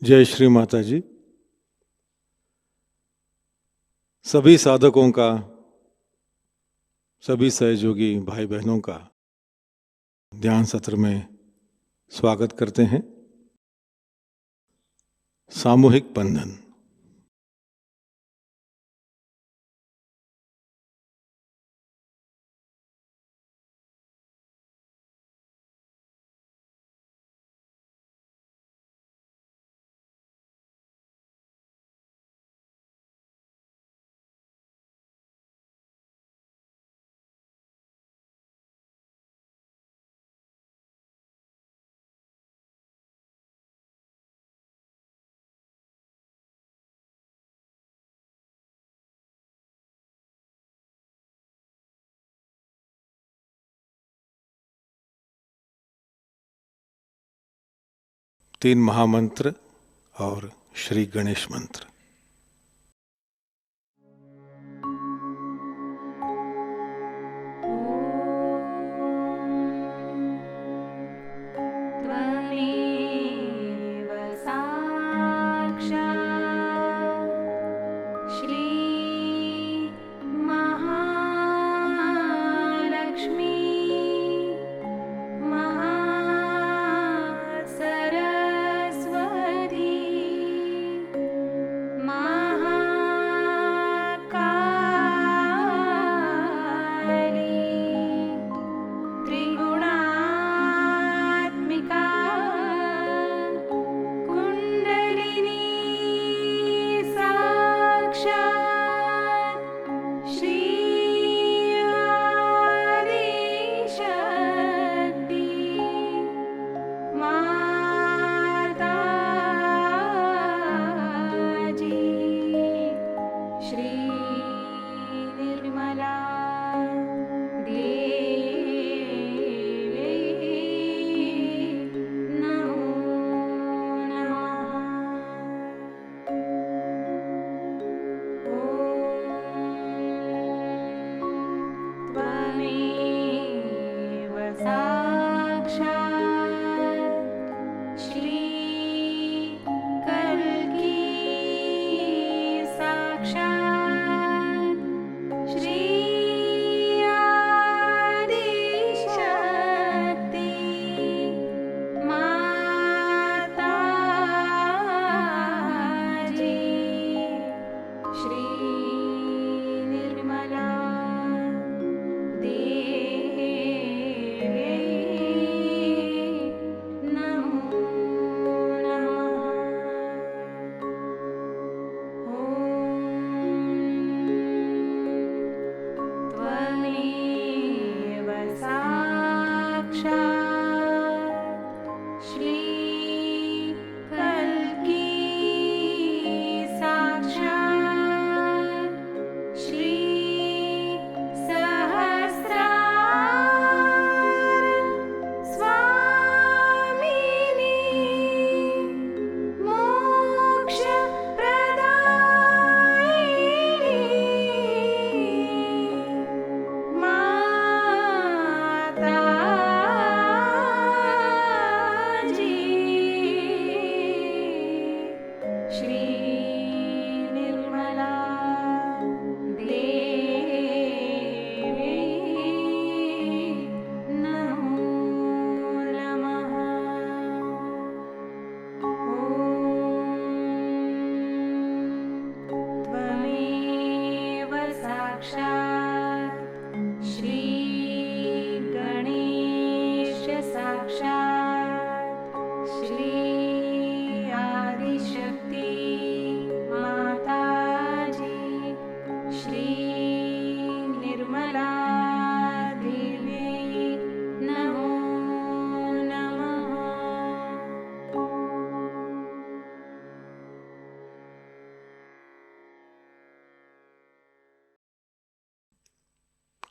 जय श्री माताजी। सभी साधकों का, सभी सहयोगी भाई बहनों का ध्यान सत्र में स्वागत करते हैं। सामूहिक बंधन। तीन महामंत्र और श्री गणेश मंत्र।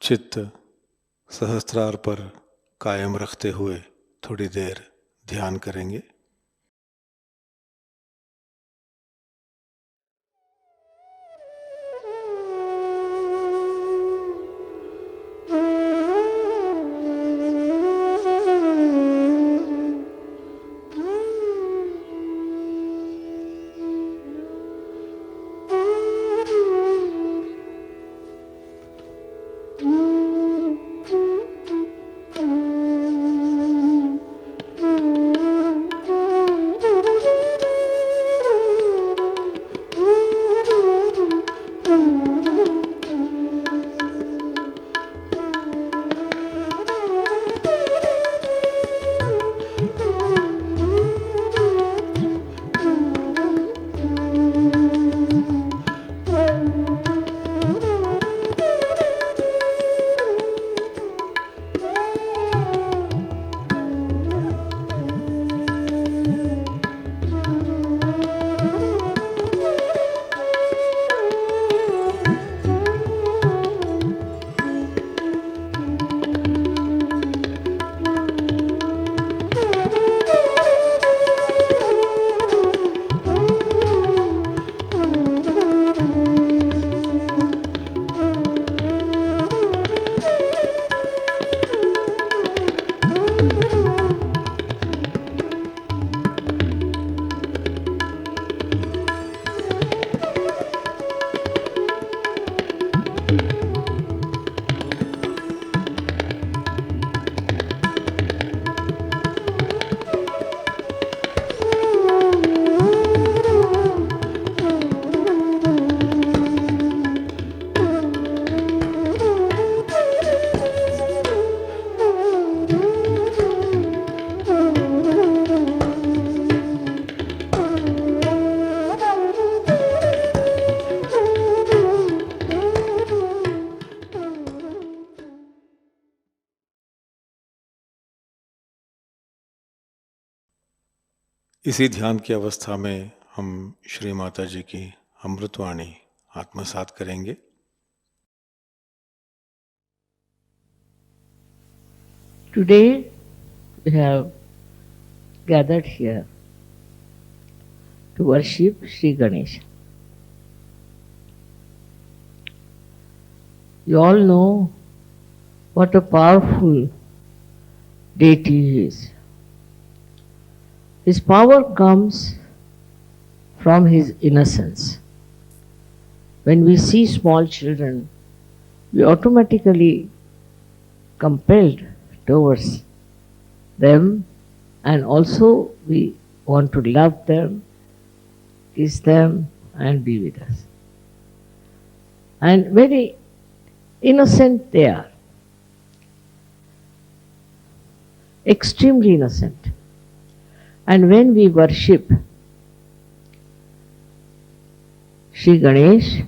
चित्त सहस्त्रार पर कायम रखते हुए थोड़ी देर ध्यान करेंगे। इसी ध्यान की अवस्था में हम श्री माताजी की अमृतवाणी आत्मसात करेंगे। Today we have gathered here to worship Sri Ganesha. You all know what a powerful deity he is. His power comes from his innocence. When we see small children, we automatically compelled towards them, and also we want to love them, kiss them, and be with us. And very innocent they are, extremely innocent. And when we worship Sri Ganesh,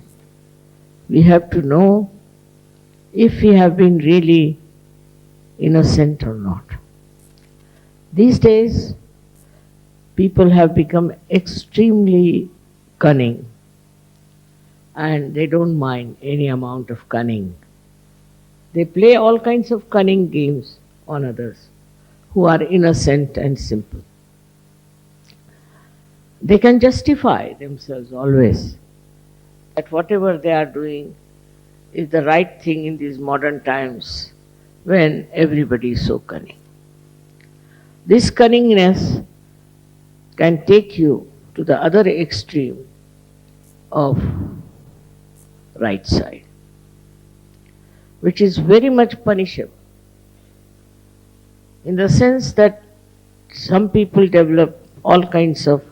we have to know if we have been really innocent or not. These days, people have become extremely cunning, and they don't mind any amount of cunning. They play all kinds of cunning games on others who are innocent and simple. They can justify themselves always that whatever they are doing is the right thing in these modern times when everybody is so cunning. This cunningness can take you to the other extreme of right side, which is very much punishable, in the sense that some people develop all kinds of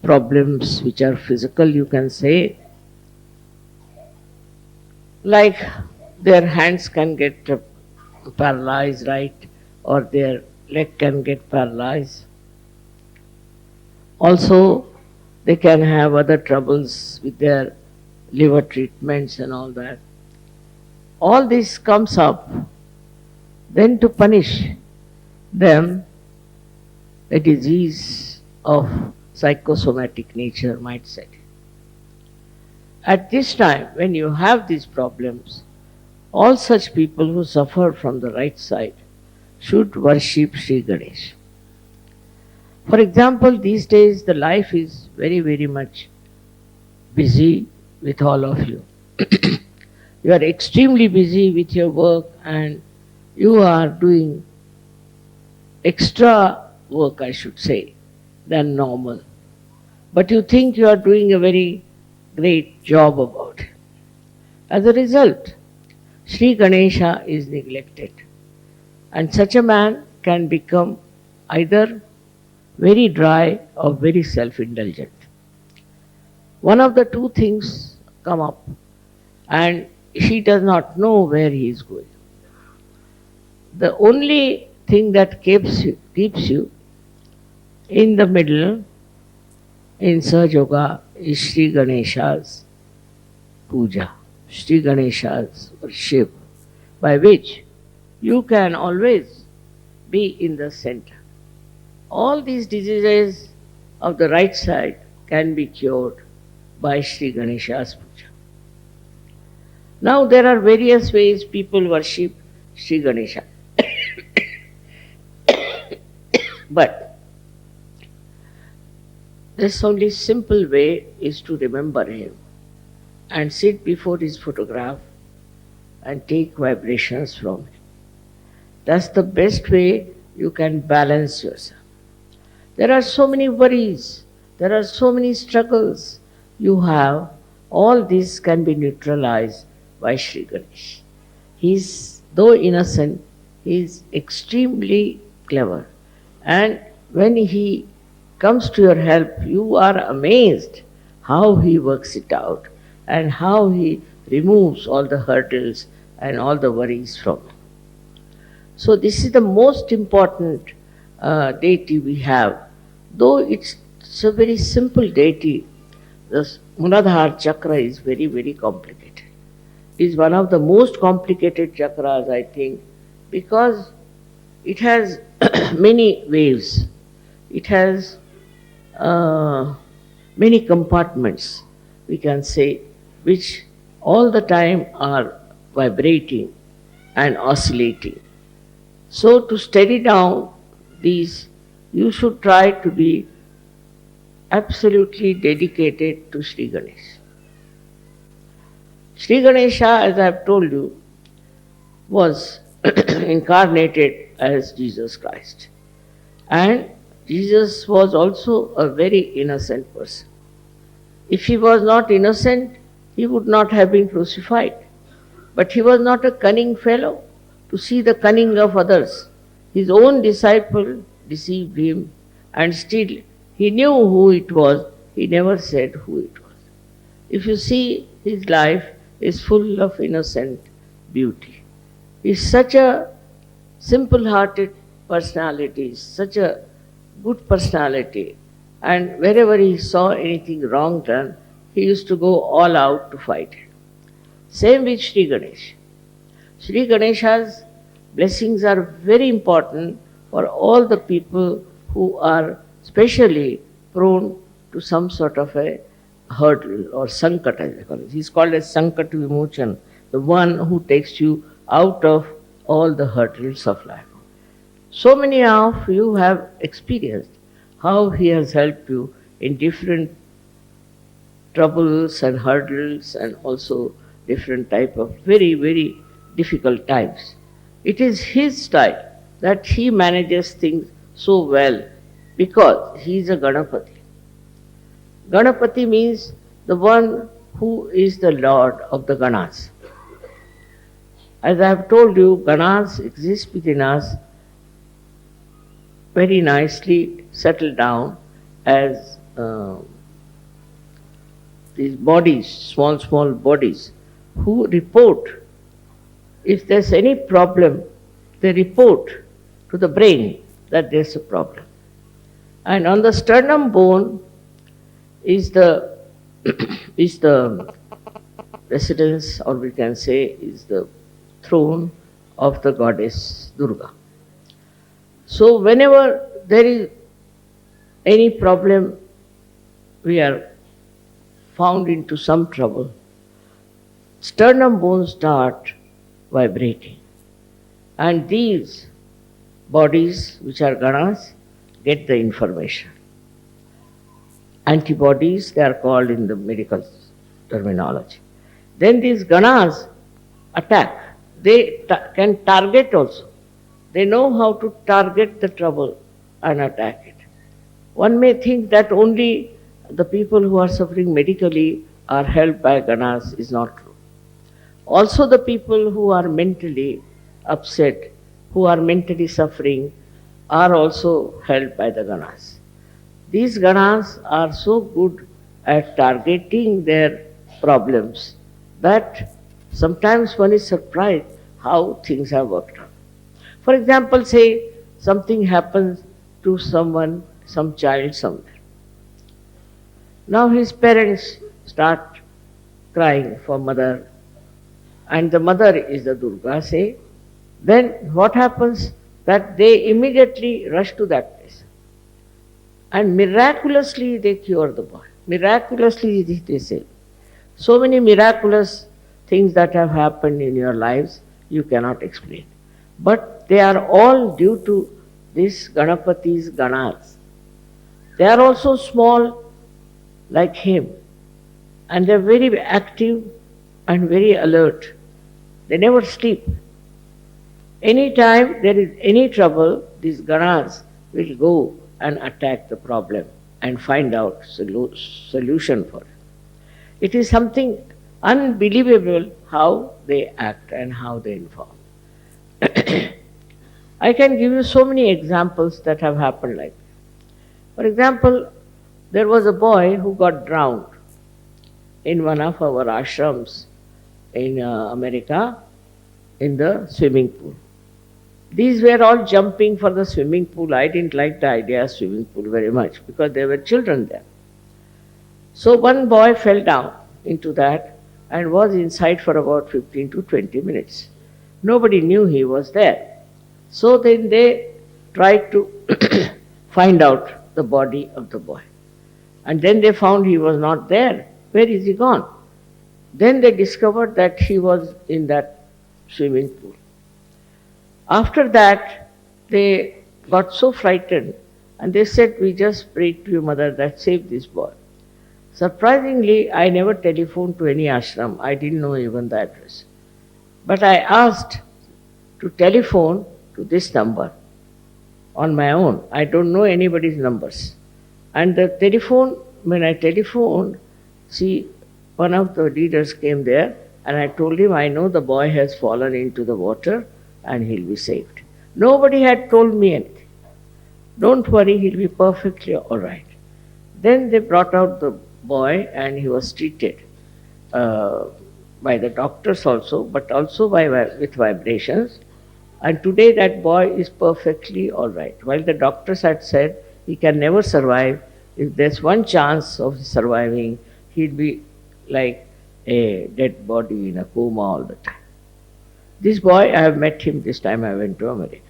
problems which are physical, you can say, like their hands can get paralyzed, right, or their leg can get paralyzed. Also, they can have other troubles with their liver treatments and all that. All this comes up, then to punish them, a disease of psychosomatic nature might set in. At this time, when you have these problems, all such people who suffer from the right side should worship Sri Ganesha. For example, these days the life is very, very much busy with all of you. You are extremely busy with your work and you are doing extra work, I should say, than normal. But you think you are doing a very great job about it. As a result, Sri Ganesha is neglected, and such a man can become either very dry or very self-indulgent. One of the two things come up, and he does not know where he is going. The only thing that keeps you in the middle in Sahajayoga is Sri Ganesha's Puja, Sri Ganesha's worship, by which you can always be in the center. All these diseases of the right side can be cured by Sri Ganesha's Puja. Now there are various ways people worship Sri Ganesha. But this only simple way is to remember him and sit before his photograph and take vibrations from him. That's the best way you can balance yourself. There are so many worries, there are so many struggles you have. All this can be neutralized by Sri Ganesh. He's, though innocent, he is extremely clever. And when he comes to your help, you are amazed how he works it out and how he removes all the hurdles and all the worries from you. So this is the most important deity we have. Though it's a very simple deity, the Muladhara chakra is very, very complicated. It is one of the most complicated chakras, I think, because it has many waves. It has uh, many compartments, we can say, which all the time are vibrating and oscillating. So, to steady down these, you should try to be absolutely dedicated to Sri Ganesha. Sri Ganesha, as I have told you, was incarnated as Jesus Christ. And Jesus was also a very innocent person. If he was not innocent, he would not have been crucified. But he was not a cunning fellow to see the cunning of others. His own disciple deceived him, and still he knew who it was. He never said who it was. If you see, his life is full of innocent beauty. He is such a simple-hearted personality, such a good personality, and wherever he saw anything wrong done, he used to go all out to fight it. Same with Sri Ganesh. Sri Ganesha's blessings are very important for all the people who are specially prone to some sort of a hurdle or sankat, as they call it. He's called as sankat vimochan, the one who takes you out of all the hurdles of life. So many of you have experienced how he has helped you in different troubles and hurdles and also different type of very, very difficult times. It is his style that he manages things so well because he is a Ganapati. Ganapati means the one who is the Lord of the Ganas. As I have told you, Ganas exist within us very nicely settled down as these bodies, small bodies, who report. If there's any problem, they report to the brain that there's a problem. And on the sternum bone is the is the residence, or we can say is the throne of the goddess Durga. So whenever there is any problem, we are found into some trouble, sternum bones start vibrating. And these bodies, which are ganas, get the information. Antibodies, they are called in the medical terminology. Then these ganas attack. They can target also. They know how to target the trouble and attack it. One may think that only the people who are suffering medically are helped by ganas is not true. Also the people who are mentally upset, who are mentally suffering, are also helped by the ganas. These ganas are so good at targeting their problems that sometimes one is surprised how things have worked out. For example, say something happens to someone, some child somewhere. Now his parents start crying for mother, and the mother is the Durga, say, then what happens? That they immediately rush to that place. And miraculously they cure the boy. Miraculously they say. So many miraculous things that have happened in your lives, you cannot explain. But they are all due to this Ganapati's ganas. They are also small like him, and they are very active and very alert. They never sleep. Anytime there is any trouble, these ganas will go and attack the problem and find out solution for it. It is something unbelievable how they act and how they inform. I can give you so many examples that have happened like this. For example, there was a boy who got drowned in one of our ashrams in America in the swimming pool. These were all jumping for the swimming pool. I didn't like the idea of swimming pool very much because there were children there. So one boy fell down into that and was inside for about 15 to 20 minutes. Nobody knew he was there. So then they tried to find out the body of the boy. And then they found he was not there. Where is he gone? Then they discovered that he was in that swimming pool. After that, they got so frightened and they said, we just prayed to your mother that save this boy. Surprisingly, I never telephoned to any ashram. I didn't know even the address. But I asked to telephone to this number on my own. I don't know anybody's numbers. And the telephone, when I telephoned, see, one of the leaders came there and I told him, I know the boy has fallen into the water and he'll be saved. Nobody had told me anything. Don't worry, he'll be perfectly all right. Then they brought out the boy and he was treated by the doctors also, but also with vibrations. And today that boy is perfectly all right. While the doctors had said he can never survive, if there's one chance of surviving, he'd be like a dead body in a coma all the time. This boy, I have met him this time I went to America.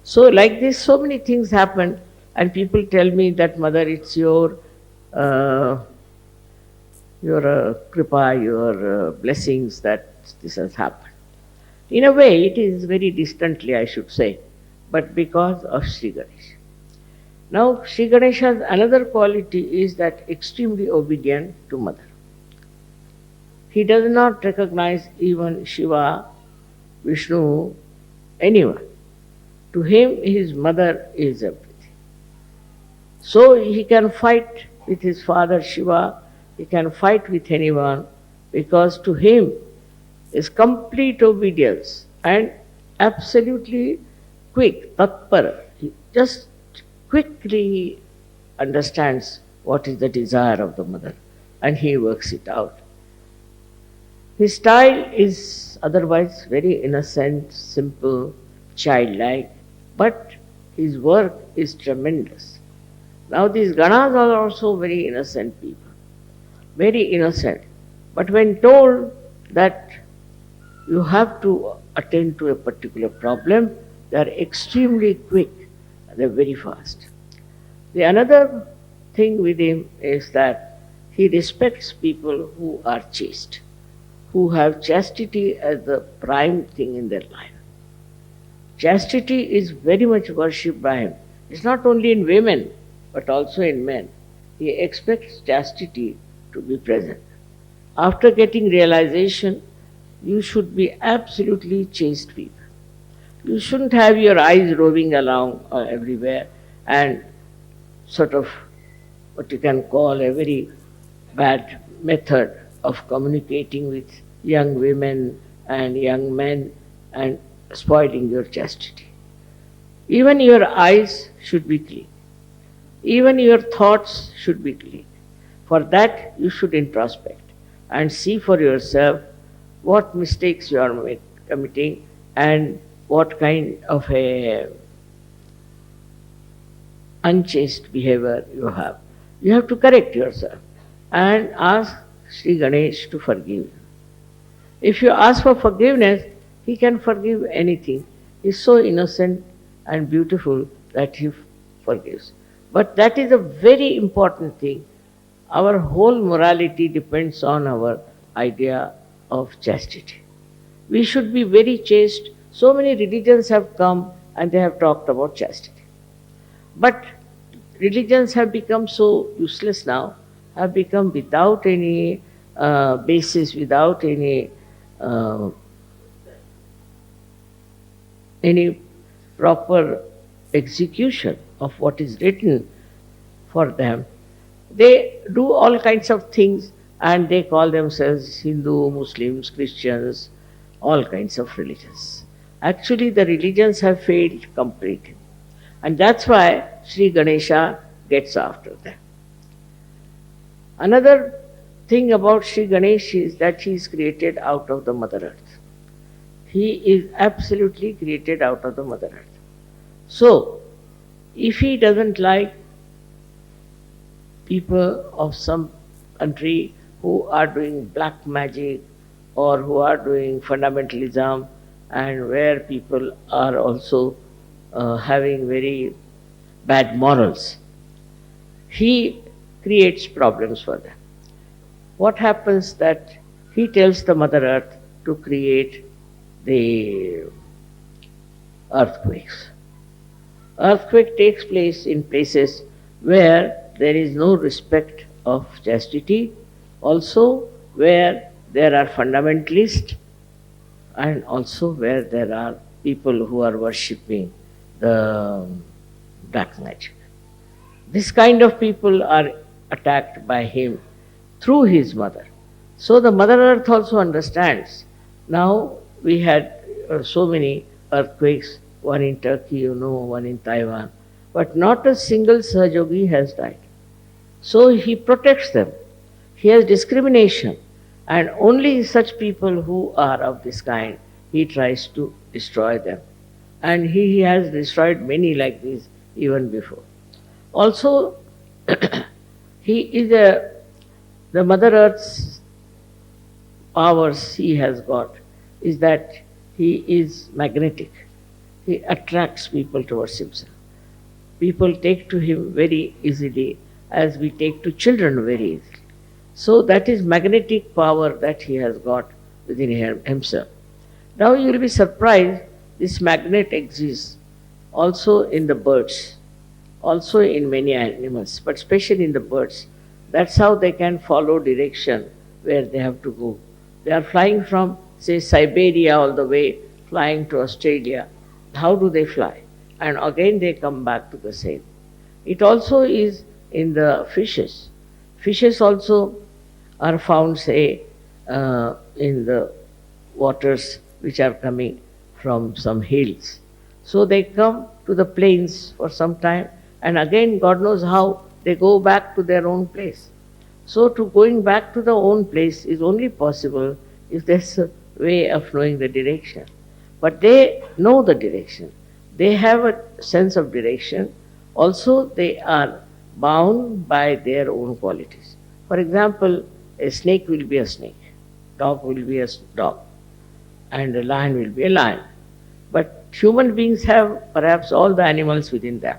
So like this, so many things happen and people tell me that, Mother, it's your kripa, your blessings that this has happened. In a way, it is very distantly, I should say, but because of Sri Ganesha. Now, Sri Ganesha's another quality is that extremely obedient to Mother. He does not recognize even Shiva, Vishnu, anyone. To him, his mother is everything. So he can fight with his father Shiva, he can fight with anyone, because to him is complete obedience and absolutely quick, tatpara. He just quickly understands what is the desire of the mother and he works it out. His style is otherwise very innocent, simple, childlike, but his work is tremendous. Now these Ganas are also very innocent people, very innocent. But when told that you have to attend to a particular problem, they are extremely quick, they are very fast. The another thing with him is that he respects people who are chaste, who have chastity as the prime thing in their life. Chastity is very much worshipped by him. It's not only in women, but also in men. He expects chastity to be present. After getting realization, you should be absolutely chaste people. You shouldn't have your eyes roving along everywhere and sort of what you can call a very bad method of communicating with young women and young men and spoiling your chastity. Even your eyes should be clean. Even your thoughts should be clean. For that, you should introspect and see for yourself what mistakes you are committing and what kind of a unchaste behavior you have. You have to correct yourself and ask Sri Ganesh to forgive you. If you ask for forgiveness, he can forgive anything. He is so innocent and beautiful that he forgives. But that is a very important thing. Our whole morality depends on our idea of chastity. We should be very chaste. So many religions have come and they have talked about chastity. But religions have become so useless now, have become without any basis, without any proper execution of what is written for them. They do all kinds of things and they call themselves Hindu, Muslims, Christians, all kinds of religions. Actually, the religions have failed completely. And that's why Sri Ganesha gets after them. Another thing about Sri Ganesha is that he is created out of the Mother Earth. He is absolutely created out of the Mother Earth. So, if he doesn't like people of some country who are doing black magic or who are doing fundamentalism and where people are also having very bad morals, he creates problems for them. What happens that he tells the Mother Earth to create the earthquakes. Earthquake takes place in places where there is no respect of chastity, also where there are fundamentalists, and also where there are people who are worshipping the black magic. This kind of people are attacked by him through his mother. So the Mother Earth also understands. Now we had so many earthquakes, one in Turkey, one in Taiwan, but not a single Sahajayogi has died. So he protects them. He has discrimination, and only such people who are of this kind, he tries to destroy them. And he has destroyed many like this even before. Also, he is the Mother Earth's powers he has got is that he is magnetic. He attracts people towards himself. People take to him very easily as we take to children very easily. So that is magnetic power that he has got within himself. Now you will be surprised, this magnet exists also in the birds, also in many animals, but especially in the birds. That's how they can follow direction where they have to go. They are flying from, say, Siberia all the way, flying to Australia. How do they fly? And again they come back to the same. It also is in the fishes. Fishes also are found, say, in the waters which are coming from some hills. So they come to the plains for some time, and again God knows how they go back to their own place. So to going back to the own place is only possible if there's a way of knowing the direction. But they know the direction. They have a sense of direction. Also, they are bound by their own qualities. For example, a snake will be a snake, dog will be a dog, and a lion will be a lion. But human beings have perhaps all the animals within them.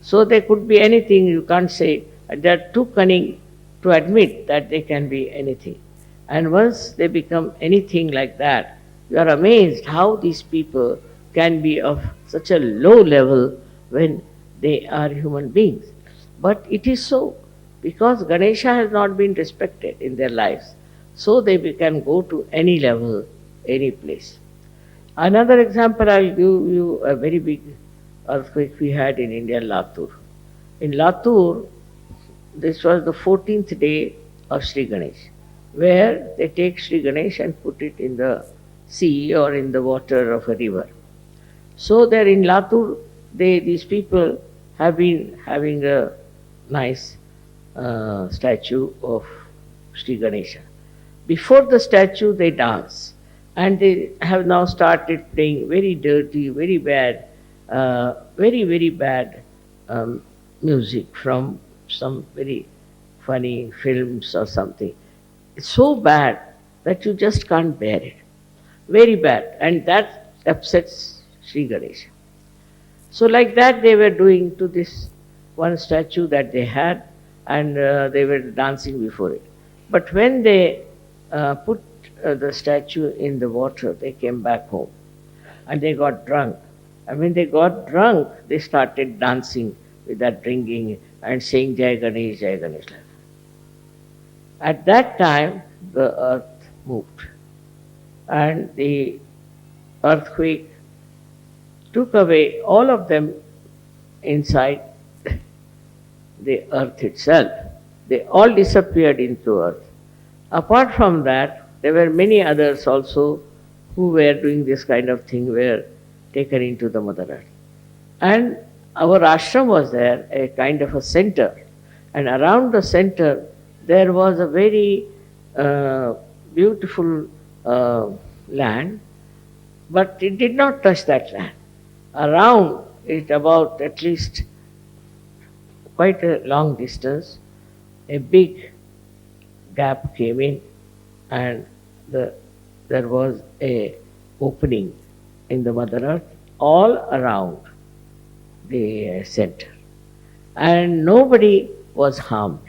So they could be anything, you can't say. They are too cunning to admit that they can be anything. And once they become anything like that, you are amazed how these people can be of such a low level when they are human beings. But it is so, because Ganesha has not been respected in their lives. So they can go to any level, any place. Another example, I'll give you a very big earthquake we had in India, Latur. In Latur, this was the 14th day of Sri Ganesha, where they take Sri Ganesha and put it in the sea or in the water of a river. So there in Latur, these people have been having a nice statue of Sri Ganesha. Before the statue, they dance, and they have now started playing very dirty, very bad, very bad music from some very funny films or something. It's so bad that you just can't bear it. Very bad, and that upsets Sri Ganesha. So like that they were doing to this one statue that they had, and they were dancing before it. But when they put the statue in the water, they came back home and they got drunk. And when they got drunk, they started dancing with that drinking and saying Jai Ganesh, Jai Ganesh. At that time, the earth moved, and the earthquake took away all of them inside the earth itself. They all disappeared into earth. Apart from that, there were many others also who were doing this kind of thing, were taken into the Mother Earth. And our ashram was there, a kind of a center. And around the center, there was a very beautiful land, but it did not touch that land. Around it, about at least quite a long distance, a big gap came in, and there was a opening in the Mother Earth all around the center. And nobody was harmed.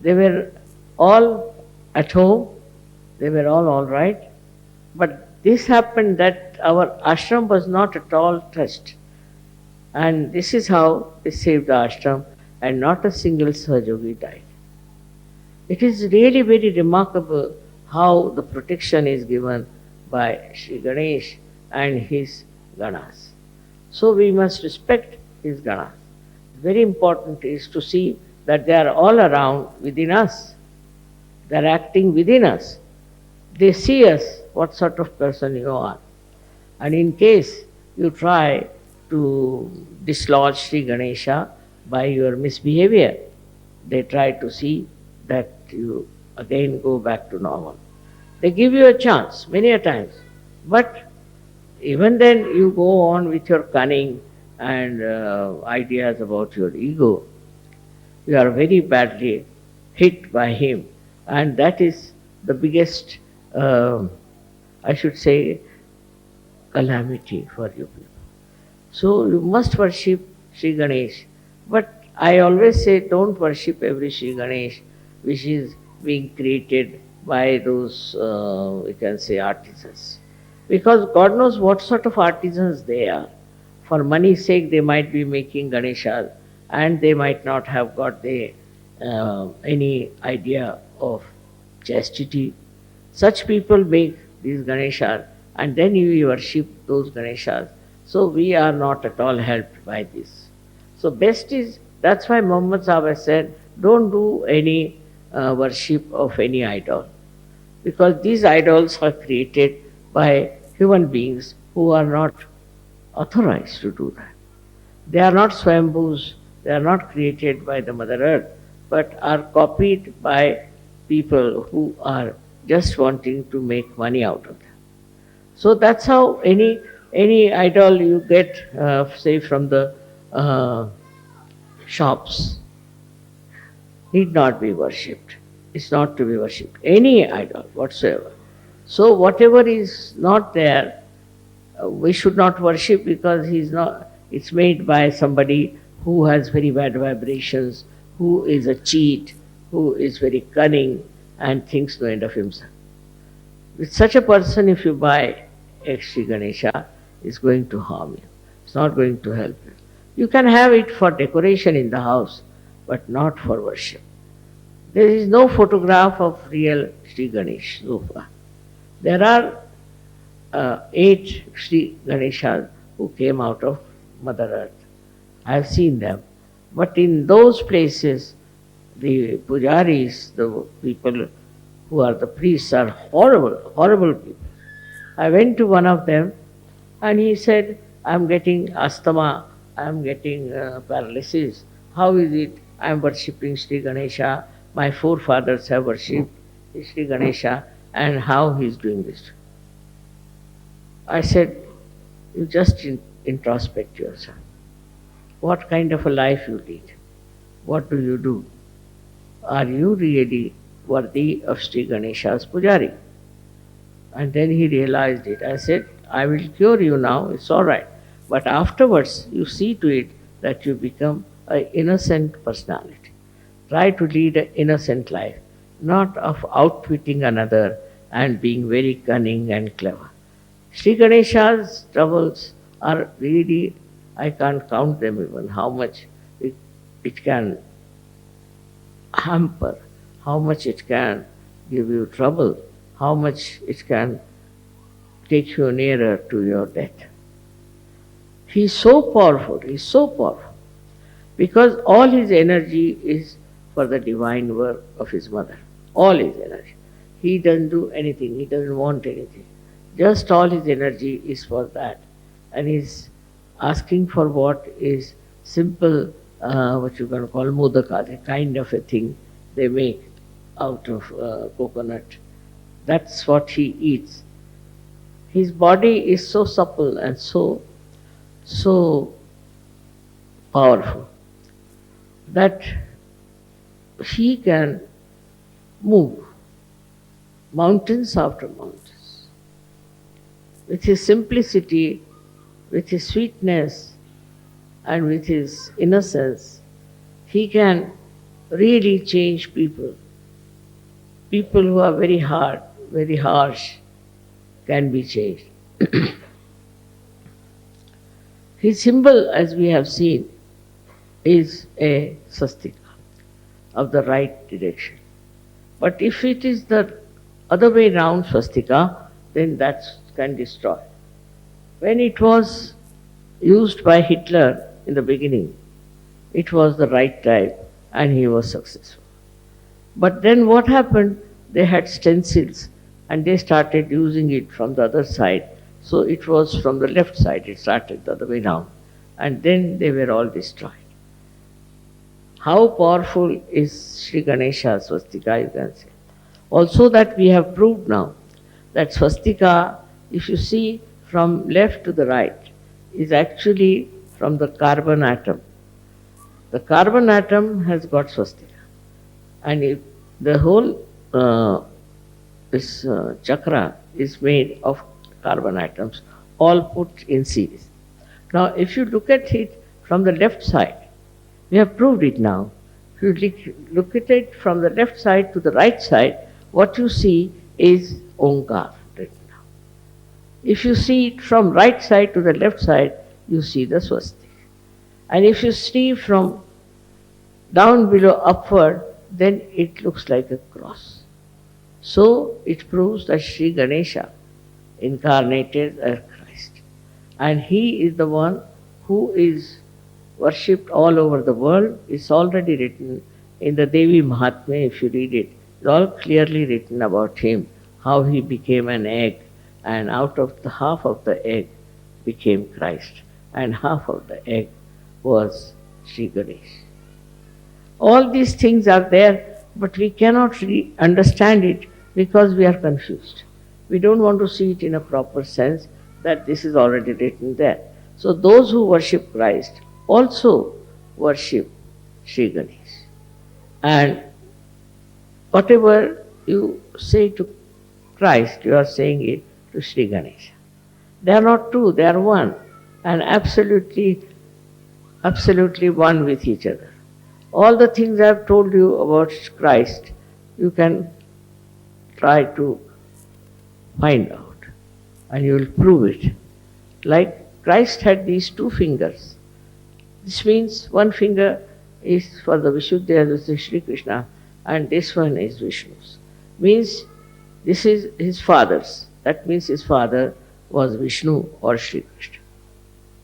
They were all at home, they were all right, but this happened that our ashram was not at all touched. And this is how they saved the ashram, and not a single Sahajayogi died. It is really very remarkable how the protection is given by Sri Ganesh and his Ganas. So we must respect his Ganas. Very important is to see that they are all around within us. They are acting within us. They see us, what sort of person you are. And in case you try to dislodge Sri Ganesha by your misbehavior, they try to see that you again go back to normal. They give you a chance many a times, but even then you go on with your cunning and ideas about your ego. You are very badly hit by him, and that is the biggest, I should say, calamity for you people. So you must worship Sri Ganesh. But I always say don't worship every Sri Ganesh which is being created by those, we can say, artisans. Because God knows what sort of artisans they are. For money's sake they might be making Ganeshas, and they might not have got any idea of chastity. Such people make these Ganeshas, and then you worship those Ganeshas. So we are not at all helped by this. So best is, that's why Muhammad Sahib has said, don't do any worship of any idol. Because these idols are created by human beings who are not authorized to do that. They are not Swambhus, they are not created by the Mother Earth, but are copied by people who are just wanting to make money out of them. So that's how any idol you get, say from the shops, need not be worshipped. It's not to be worshipped. Any idol whatsoever. So whatever is not there, we should not worship, because it's made by somebody who has very bad vibrations, who is a cheat, who is very cunning and thinks no end of himself. With such a person, if you buy a Sri Ganesha, it's going to harm you. It's not going to help you. You can have it for decoration in the house, but not for worship. There is no photograph of real Sri Ganesh so far. There are 8 Sri Ganeshas who came out of Mother Earth. I have seen them. But in those places, the pujaris, the people who are the priests, are horrible, horrible people. I went to one of them and he said, I am getting asthma, I am getting paralysis. How is it? I am worshipping Sri Ganesha. My forefathers have worshipped Sri Ganesha, and how he is doing this. I said, you just introspect yourself. What kind of a life you lead? What do you do? Are you really worthy of Sri Ganesha's pujari? And then he realized it. I said, I will cure you now, it's all right. But afterwards, you see to it that you become an innocent personality. Try to lead an innocent life, not of outwitting another and being very cunning and clever. Sri Ganesha's troubles are really, I can't count them even, how much it can hamper, how much it can give you trouble, how much it can take you nearer to your death. He is so powerful, because all his energy is for the divine work of his mother. All his energy. He doesn't do anything, he doesn't want anything. Just all his energy is for that. And he's asking for what is simple, what you can call modaka, a kind of a thing they make out of coconut. That's what he eats. His body is so supple and so powerful that he can move mountains after mountains. With his simplicity, with his sweetness, and with his innocence, he can really change people. People who are very hard, very harsh, can be changed. His symbol, as we have seen, is a swastika of the right direction. But if it is the other way round swastika, then that can destroy. When it was used by Hitler in the beginning, it was the right time and he was successful. But then what happened? They had stencils and they started using it from the other side. So it was from the left side, it started the other way round. And then they were all destroyed. How powerful is Sri Ganesha swastika, you can say. Also that we have proved now that swastika, if you see from left to the right, is actually from the carbon atom. The carbon atom has got swastika. And if the whole chakra is made of carbon atoms, all put in series. Now, if you look at it from the left side, we have proved it now. If you look at it from the left side to the right side, what you see is Omkar written down. If you see it from right side to the left side, you see the swastika. And if you see from down below upward, then it looks like a cross. So it proves that Sri Ganesha incarnated as Christ. And he is the one who is worshipped all over the world. It's already written in the Devi Mahatmya, if you read it. It's all clearly written about him, how he became an egg, and out of the half of the egg became Christ, and half of the egg was Sri Ganesha. All these things are there, but we cannot understand it because we are confused. We don't want to see it in a proper sense that this is already written there. So those who worship Christ also worship Sri Ganesha. And whatever you say to Christ, you are saying it to Sri Ganesha. They are not two, they are one, and absolutely one with each other. All the things I have told you about Christ, you can try to find out, and you will prove it. Like Christ had these two fingers. This means one finger is for the Vishuddha, this is Sri Krishna, and this one is Vishnu's. Means this is his father's. That means his father was Vishnu or Sri Krishna.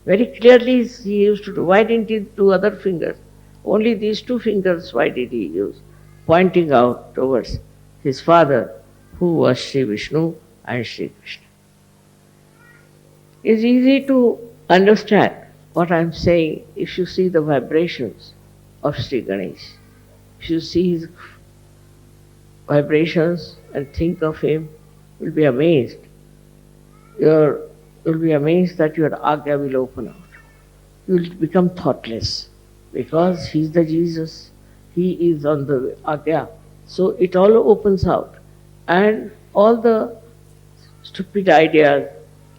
Very clearly he used to do. Why didn't he do other fingers? Only these two fingers, why did he use? Pointing out towards his father, who was Sri Vishnu and Sri Krishna. It's easy to understand what I'm saying if you see the vibrations of Sri Ganesha. If you see his vibrations and think of him, you'll be amazed. You'll be amazed that your agya will open out. You'll become thoughtless because he's the Jesus. He is on the agya. So it all opens out. And all the stupid ideas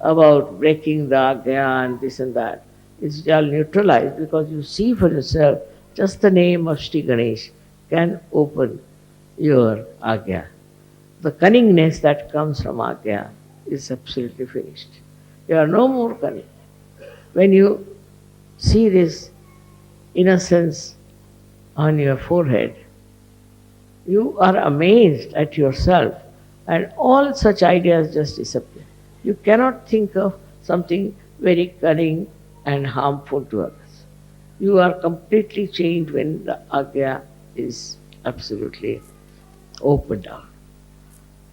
about breaking the agya and this and that is all neutralized because you see for yourself just the name of Sri Ganesh can open your agya. The cunningness that comes from agya is absolutely finished. You are no more cunning. When you see this innocence on your forehead, you are amazed at yourself and all such ideas just disappear. You cannot think of something very cunning and harmful to others. You are completely changed when the agya is absolutely opened out.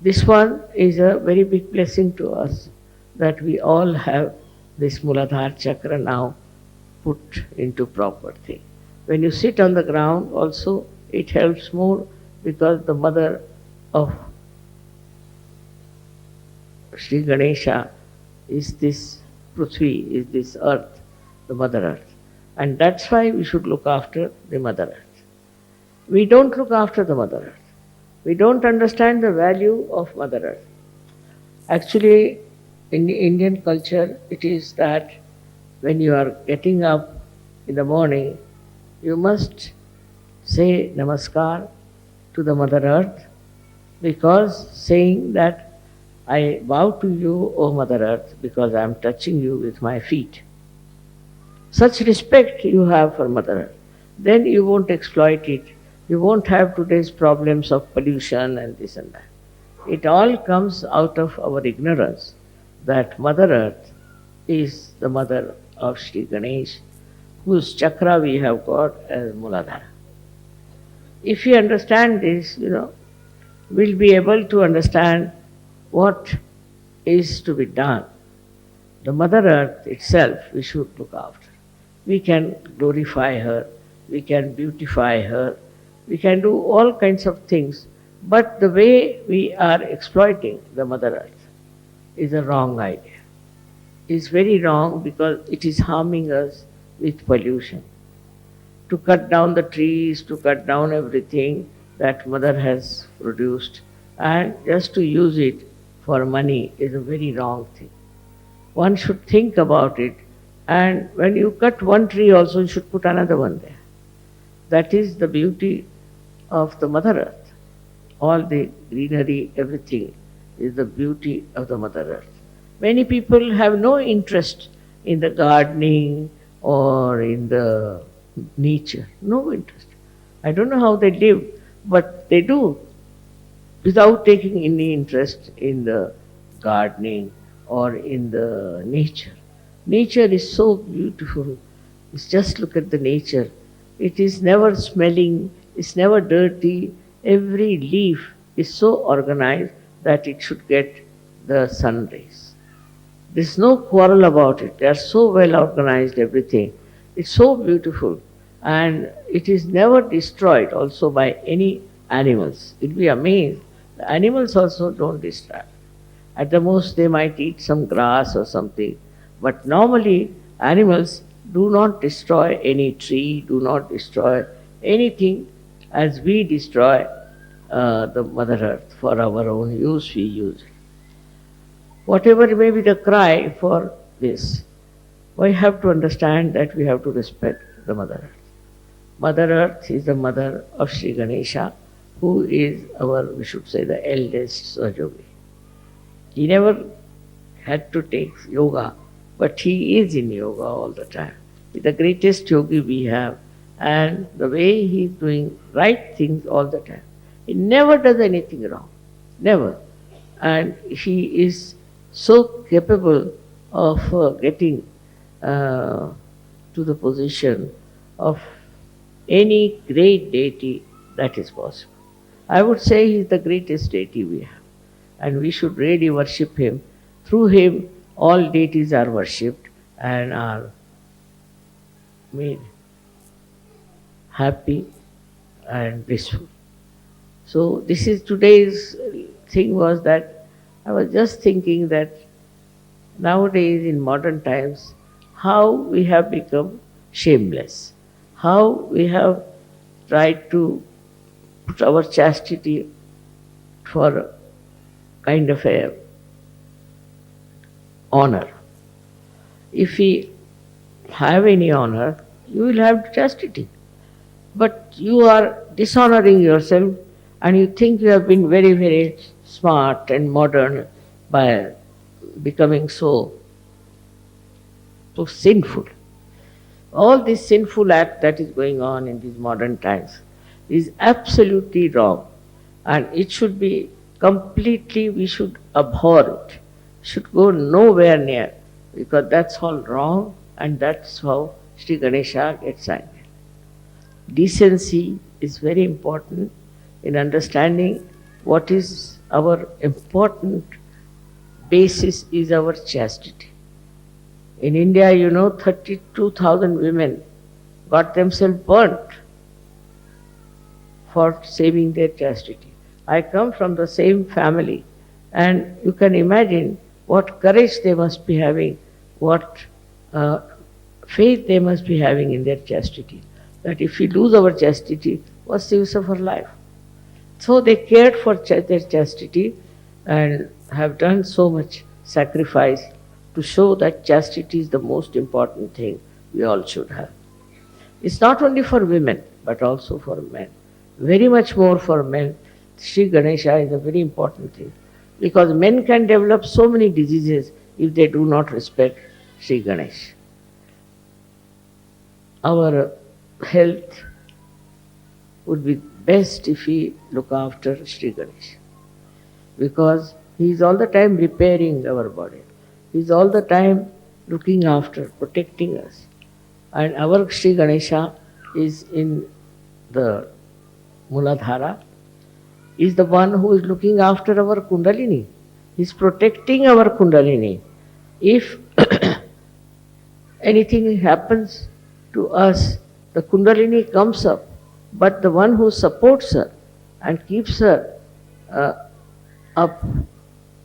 This one is a very big blessing to us that we all have this Muladhara chakra now put into proper thing. When you sit on the ground also, it helps more because the mother of Sri Ganesha is this Prithvi, is this earth, the Mother Earth. And that's why we should look after the Mother Earth. We don't look after the Mother Earth. We don't understand the value of Mother Earth. Actually, in the Indian culture, it is that when you are getting up in the morning, you must say namaskar to the Mother Earth, because saying that I bow to you, O Mother Earth, because I am touching you with my feet. Such respect you have for Mother Earth, then you won't exploit it. You won't have today's problems of pollution and this and that. It all comes out of our ignorance that Mother Earth is the mother of Sri Ganesha, whose chakra we have got as Muladhara. If we understand this, we'll be able to understand what is to be done. The Mother Earth itself we should look after. We can glorify her, we can beautify her, we can do all kinds of things, but the way we are exploiting the Mother Earth is a wrong idea. It's very wrong because it is harming us with pollution. To cut down the trees, to cut down everything that Mother has produced, and just to use it for money is a very wrong thing. One should think about it, and when you cut one tree also you should put another one there. That is the beauty of the Mother Earth. All the greenery, everything is the beauty of the Mother Earth. Many people have no interest in the gardening or in the nature, no interest. I don't know how they live, but they do without taking any interest in the gardening or in the nature. Nature is so beautiful. Just look at the nature. It is never smelling, it's never dirty. Every leaf is so organized that it should get the sun rays. There's no quarrel about it. They are so well organized, everything. It's so beautiful. And it is never destroyed also by any animals. You'll be amazed. The animals also don't destroy. At the most they might eat some grass or something. But normally animals do not destroy any tree, do not destroy anything as we destroy the Mother Earth. For our own use, we use it. Whatever may be the cry for this, we have to understand that we have to respect the Mother Earth. Mother Earth is the mother of Sri Ganesha, who is our, we should say, the eldest Sahajayogi. He never had to take yoga, but he is in yoga all the time. He's the greatest yogi we have, and the way he is doing right things all the time. He never does anything wrong, never. And he is so capable of getting to the position of any great deity that is possible. I would say he is the greatest deity we have, and we should really worship him. Through him, all deities are worshipped and are made happy and blissful. So this is today's thing, was that I was just thinking that nowadays in modern times, how we have become shameless, how we have tried to put our chastity for kind of a honor. If we have any honor, you will have chastity. But you are dishonoring yourself, and you think you have been very, very smart and modern by becoming so sinful. All this sinful act that is going on in these modern times is absolutely wrong, and it should be completely, we should abhor it, should go nowhere near, because that's all wrong, and that's how Sri Ganesha gets angry. Decency is very important in understanding what is our important basis is our chastity. In India, 32,000 women got themselves burnt for saving their chastity. I come from the same family, and you can imagine what courage they must be having, what faith they must be having in their chastity. That if we lose our chastity, what's the use of our life? So they cared for their chastity and have done so much sacrifice to show that chastity is the most important thing we all should have. It's not only for women, but also for men. Very much more for men. Sri Ganesha is a very important thing. Because men can develop so many diseases if they do not respect Sri Ganesh. Our health would be best if we look after Sri Ganesh. Because he is all the time repairing our body. He is all the time looking after, protecting us. And our Sri Ganesha is in the Muladhara, is the one who is looking after our Kundalini. He is protecting our Kundalini. If anything happens to us, the Kundalini comes up, but the one who supports her and keeps her up,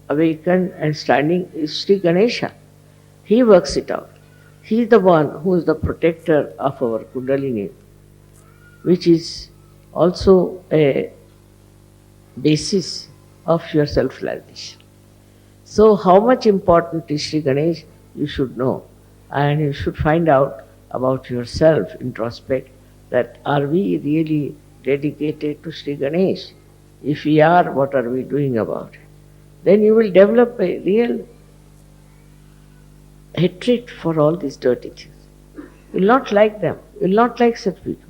awakened and standing is Sri Ganesha. He works it out. He is the one who is the protector of our Kundalini, which is also a basis of your self-realization. So how much important is Sri Ganesh, you should know. And you should find out about yourself, introspect, that are we really dedicated to Sri Ganesh? If we are, what are we doing about it? Then you will develop a real hatred for all these dirty things. You will not like them. You will not like such people.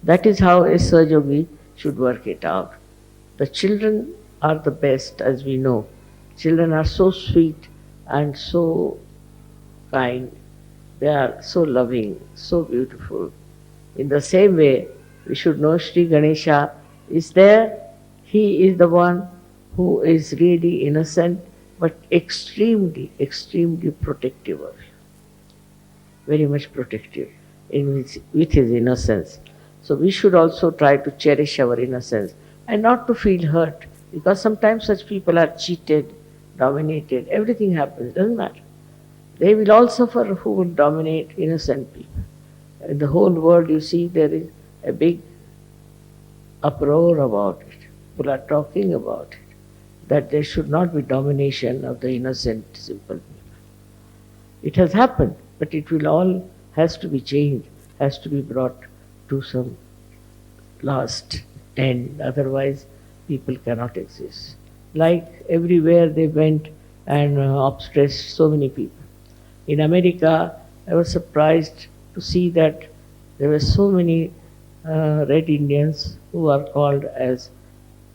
That is how a Sahajayogi should work it out. The children are the best, as we know. Children are so sweet and so kind. They are so loving, so beautiful. In the same way, we should know Sri Ganesha is there. He is the one who is really innocent, but extremely, extremely protective of you. Very much protective with his innocence. So we should also try to cherish our innocence and not to feel hurt, because sometimes such people are cheated, dominated, everything happens, doesn't matter. They will all suffer who will dominate innocent people. In the whole world, you see, there is a big uproar about it. People are talking about it, that there should not be domination of the innocent, simple people. It has happened, but it will all has to be changed, has to be brought to some last end. Otherwise, people cannot exist. Like everywhere they went and oppressed so many people. In America, I was surprised to see that there were so many Red Indians who are called as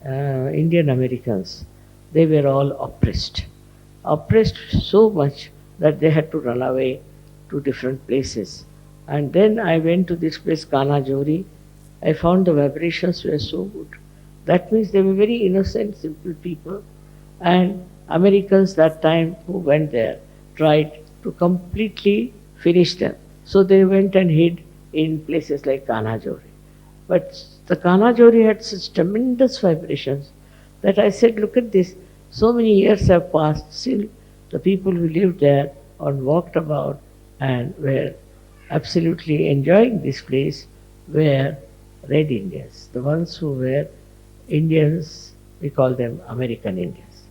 Indian Americans. They were all oppressed. Oppressed so much that they had to run away to different places. And then I went to this place, Kanajori. I found the vibrations were so good. That means they were very innocent, simple people. And Americans that time who went there tried to completely finish them. So they went and hid in places like Kanajori. But the Kanajori had such tremendous vibrations that I said, look at this, so many years have passed, still the people who lived there and walked about and were absolutely enjoying this place were Red Indians. The ones who were Indians, we call them American Indians.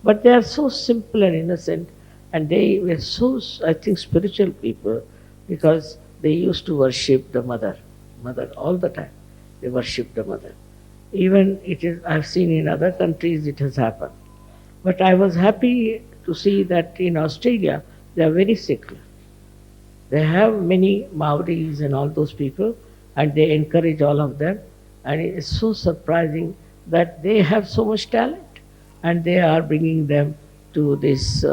But they are so simple and innocent, and they were so, I think, spiritual people, because they used to worship the mother all the time. They worship the mother. Even I've seen in other countries it has happened. But I was happy to see that in Australia they are very secular. They have many Maoris and all those people, and they encourage all of them. And it is so surprising that they have so much talent, and they are bringing them to this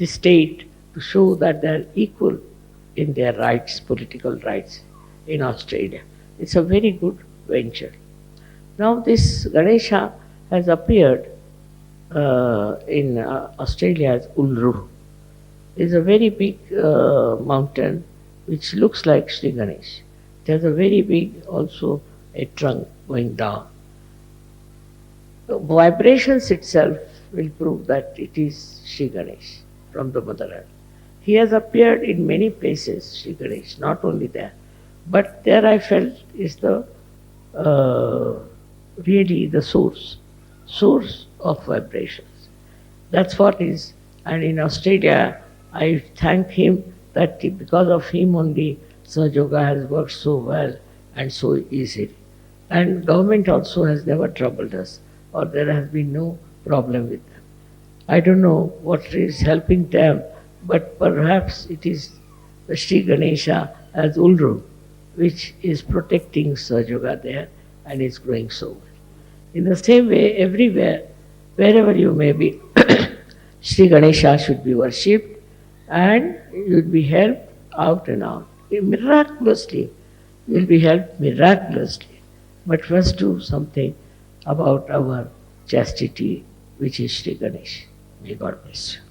state to show that they are equal in their rights, political rights in Australia. It's a very good venture. Now this Ganesha has appeared in Australia as Uluru. It's a very big mountain which looks like Sri Ganesh. It has a very big also a trunk going down. The vibrations itself will prove that it is Sri Ganesh from the Mother Earth. He has appeared in many places, Sri Ganesh, not only there. But there I felt is the really the source of vibrations. That's what is. And in Australia, I thank him that because of him only Sahajayoga has worked so well and so easily. And government also has never troubled us, or there has been no problem with them. I don't know what is helping them, but perhaps it is the Sri Ganesha as Ulru, which is protecting Sahajayoga there and is growing so well. In the same way, everywhere, wherever you may be, Sri Ganesha should be worshipped and you will be helped out and out. Miraculously, you will be helped miraculously. But first do something about our chastity, which is Sri Ganesha. May God bless you.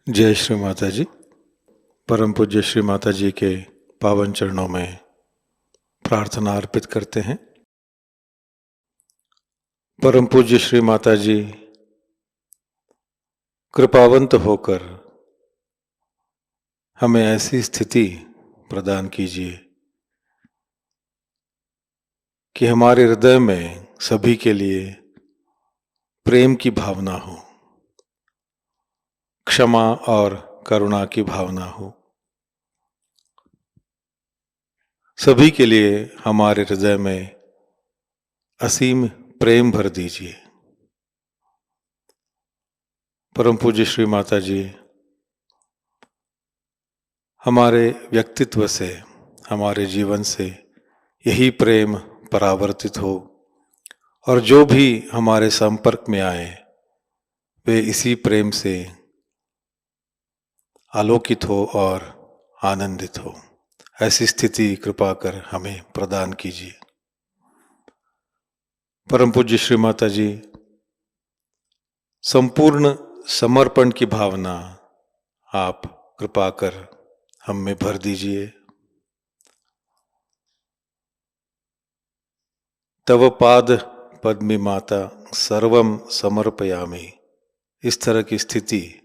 जय श्री माता जी। परम पूज्य श्री माता जी के पावन चरणों में प्रार्थना अर्पित करते हैं। परम पूज्य श्री माता जी कृपावंत होकर हमें ऐसी स्थिति प्रदान कीजिए कि हमारे हृदय में सभी के लिए प्रेम की भावना हो, क्षमा और करुणा की भावना हो। सभी के लिए हमारे हृदय में असीम प्रेम भर दीजिए। परम पूज्य श्री माता जी हमारे व्यक्तित्व से, हमारे जीवन से यही प्रेम परावर्तित हो और जो भी हमारे संपर्क में आए वे इसी प्रेम से आलोकित हो और आनंदित हो। ऐसी स्थिति कृपा कर हमें प्रदान कीजिए। परम पूज्य श्री माता जी संपूर्ण समर्पण की भावना आप कृपा कर हम में भर दीजिए। तव पाद पद्मी माता सर्वम समर्पयामि, इस तरह की स्थिति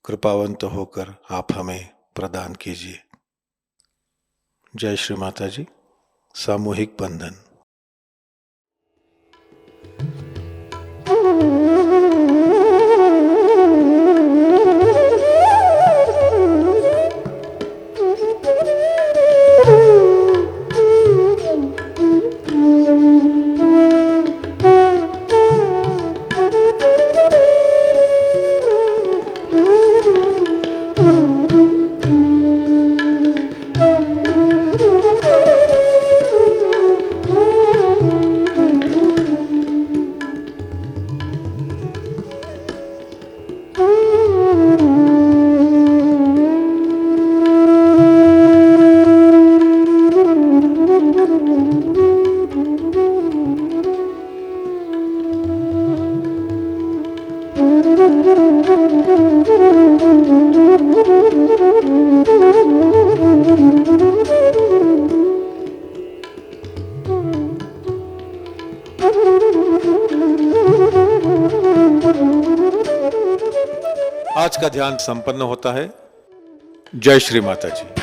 कृपावंत होकर आप हमें प्रदान कीजिए। जय श्री माता जी। सामूहिक बंधन। आज का ध्यान संपन्न होता है। जय श्री माता जी।